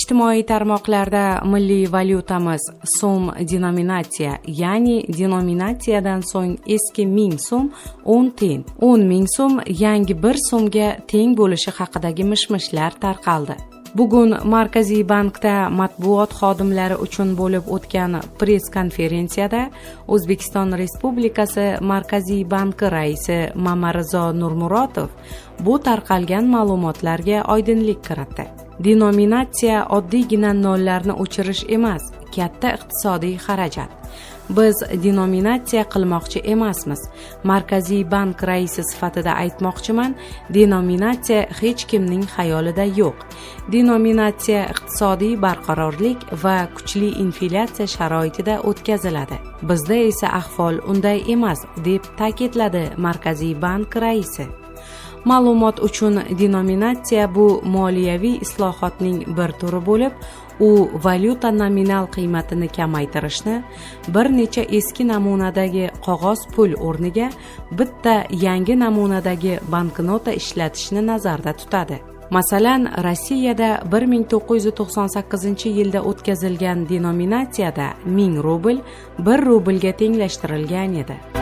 Ijtimoiy tarmoqlarda milliy valyutamiz so'm denominatsiya, ya'ni denominatsiyadan so'ng eski 1000 so'm 10 tiyin, 10.000 so'm yangi 1 so'mga teng bo'lishi haqidagi mishmishlar tarqaldi. Bugun Markaziy bankda matbuot xodimlari uchun bo'lib o'tgan press konferensiyada O'zbekiston Respublikasi Markaziy banki raisi Mamarizo Nurmurotov bu tarqalgan ma'lumotlarga oydinlik kiritdi. Denominatsiya oddiygina nollarni o'chirish emas, katta iqtisodiy xarajat. Biz denominatsiya qilmoqchi emasmiz. Markaziy bank raisi sifatida aytmoqchiman, denominatsiya hech kimning xayolida yo'q. Denominatsiya iqtisodiy barqarorlik va kuchli inflyatsiya sharoitida o'tkaziladi. Bizda esa ahvol unday emas, deb ta'kidladi Markaziy bank raisi. Ma'lumot uchun, denominatsiya bu moliyaviy islohotning bir turi bo'lib, u valyuta nominal qiymatini kamaytirishni, bir necha eski namunadagi qog'oz pul o'rniga bitta yangi namunadagi banknota ishlatishni nazarda tutadi. Masalan, Rossiyada 1998-yilda o'tkazilgan denominatsiyada 1000 rubl 1 rublga tenglashtirilgan edi.